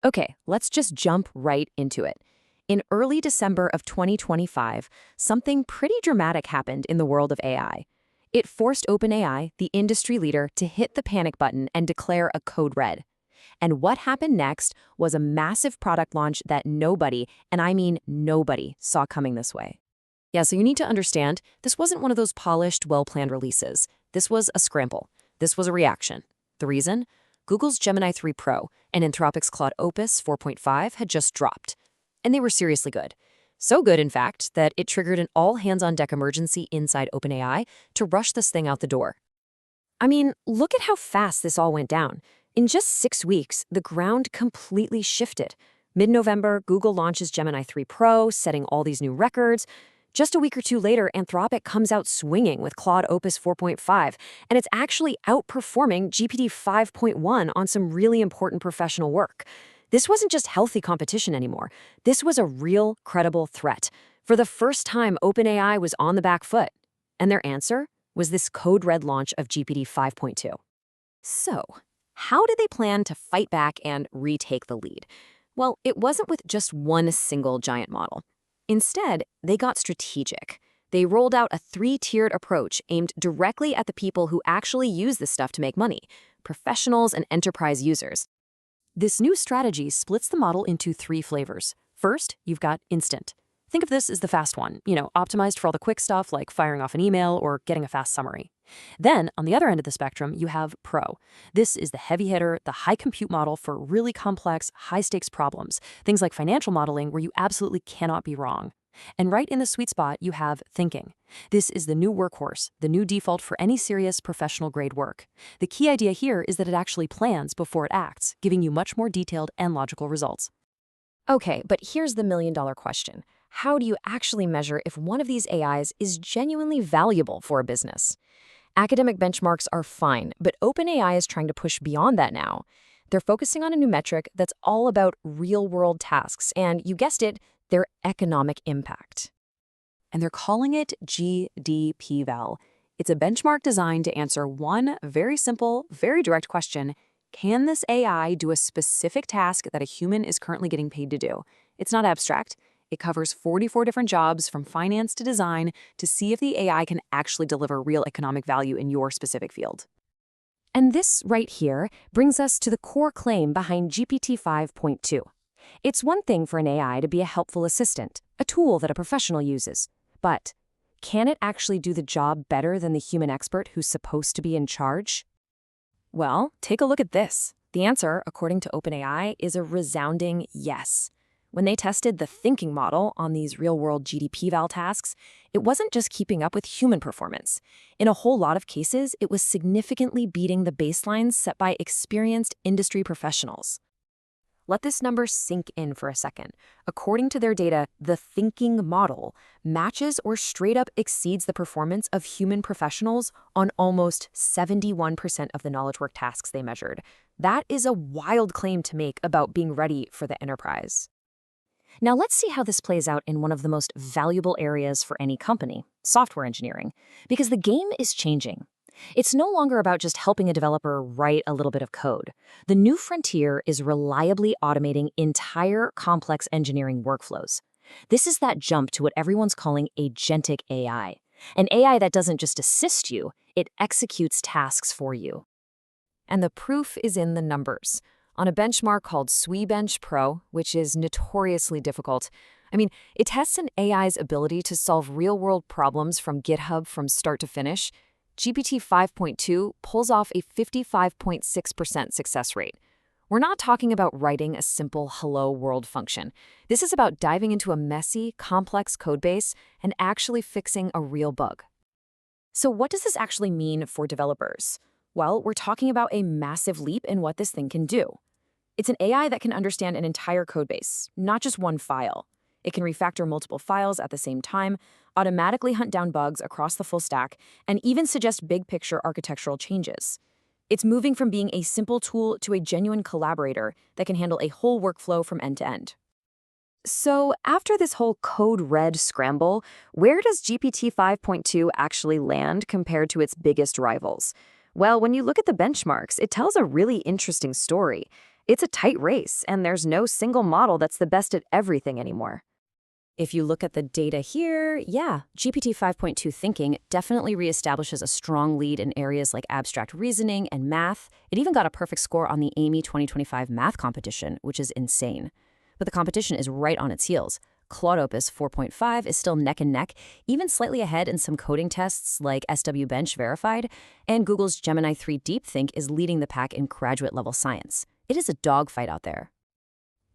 Okay, let's just jump right into it. In early December of 2025, something pretty dramatic happened in the world of AI. It forced OpenAI, the industry leader, to hit the panic button and declare a code red. And what happened next was a massive product launch that nobody, and I mean nobody, saw coming this way. Yeah, so you need to understand, this wasn't one of those polished, well-planned releases. This was a scramble. This was a reaction. The reason? Google's Gemini 3 Pro and Anthropic's Claude Opus 4.5 had just dropped. And they were seriously good. So good, in fact, that it triggered an all-hands-on-deck emergency inside OpenAI to rush this thing out the door. I mean, look at how fast this all went down. In just 6 weeks, the ground completely shifted. Mid-November, Google launches Gemini 3 Pro, setting all these new records. Just a week or two later, Anthropic comes out swinging with Claude Opus 4.5, and it's actually outperforming GPT-5.1 on some really important professional work. This wasn't just healthy competition anymore. This was a real, credible threat. For the first time, OpenAI was on the back foot. And their answer was this code red launch of GPT-5.2. So, how did they plan to fight back and retake the lead? Well, it wasn't with just one single giant model. Instead, they got strategic. They rolled out a 3-tiered approach aimed directly at the people who actually use this stuff to make money, professionals and enterprise users. This new strategy splits the model into 3 flavors. First, you've got Instant. Think of this as the fast one, optimized for all the quick stuff like firing off an email or getting a fast summary. Then, on the other end of the spectrum, you have Pro. This is the heavy hitter, the high compute model for really complex, high-stakes problems, things like financial modeling where you absolutely cannot be wrong. And right in the sweet spot, you have Thinking. This is the new workhorse, the new default for any serious professional-grade work. The key idea here is that it actually plans before it acts, giving you much more detailed and logical results. Okay, but here's the million-dollar question. How do you actually measure if one of these AIs is genuinely valuable for a business? Academic benchmarks are fine, but OpenAI is trying to push beyond that now. They're focusing on a new metric that's all about real-world tasks, and you guessed it, their economic impact. And they're calling it GDPval. It's a benchmark designed to answer one very simple, very direct question: can this AI do a specific task that a human is currently getting paid to do? It's not abstract. It covers 44 different jobs from finance to design to see if the AI can actually deliver real economic value in your specific field. And this right here brings us to the core claim behind GPT-5.2. It's one thing for an AI to be a helpful assistant, a tool that a professional uses. But can it actually do the job better than the human expert who's supposed to be in charge? Well, take a look at this. The answer, according to OpenAI, is a resounding yes. When they tested the thinking model on these real-world GDPval tasks, it wasn't just keeping up with human performance. In a whole lot of cases, it was significantly beating the baselines set by experienced industry professionals. Let this number sink in for a second. According to their data, the thinking model matches or straight up exceeds the performance of human professionals on almost 71% of the knowledge work tasks they measured. That is a wild claim to make about being ready for the enterprise. Now let's see how this plays out in one of the most valuable areas for any company, software engineering, because the game is changing. It's no longer about just helping a developer write a little bit of code. The new frontier is reliably automating entire complex engineering workflows. This is that jump to what everyone's calling agentic AI, an AI that doesn't just assist you, it executes tasks for you. And the proof is in the numbers. On a benchmark called SWE-Bench Pro, which is notoriously difficult. It tests an AI's ability to solve real-world problems from GitHub from start to finish. GPT-5.2 pulls off a 55.6% success rate. We're not talking about writing a simple hello world function. This is about diving into a messy, complex codebase and actually fixing a real bug. So what does this actually mean for developers? Well, we're talking about a massive leap in what this thing can do. It's an AI that can understand an entire codebase, not just one file. It can refactor multiple files at the same time, automatically hunt down bugs across the full stack, and even suggest big-picture architectural changes. It's moving from being a simple tool to a genuine collaborator that can handle a whole workflow from end to end. So after this whole code red scramble, where does GPT 5.2 actually land compared to its biggest rivals? Well, when you look at the benchmarks, it tells a really interesting story. It's a tight race, and there's no single model that's the best at everything anymore. If you look at the data here, yeah, GPT 5.2 thinking definitely reestablishes a strong lead in areas like abstract reasoning and math. It even got a perfect score on the Amy 2025 math competition, which is insane. But the competition is right on its heels. Claude Opus 4.5 is still neck and neck, even slightly ahead in some coding tests like SWE-Bench Verified, and Google's Gemini 3 DeepThink is leading the pack in graduate-level science. It is a dogfight out there.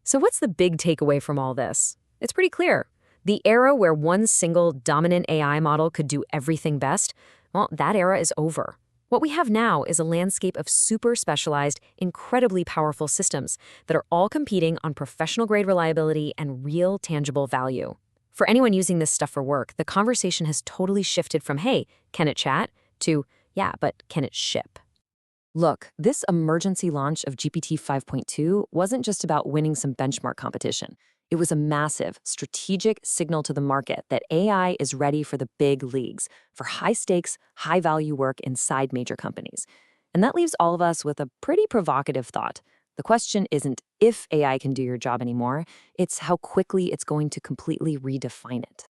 So what's the big takeaway from all this? It's pretty clear. The era where one single dominant AI model could do everything best, well, that era is over. What we have now is a landscape of super specialized, incredibly powerful systems that are all competing on professional-grade reliability and real, tangible value. For anyone using this stuff for work, the conversation has totally shifted from, hey, can it chat? To, yeah, but can it ship? Look, this emergency launch of GPT 5.2 wasn't just about winning some benchmark competition. It was a massive, strategic signal to the market that AI is ready for the big leagues, for high-stakes, high-value work inside major companies. And that leaves all of us with a pretty provocative thought. The question isn't if AI can do your job anymore, it's how quickly it's going to completely redefine it.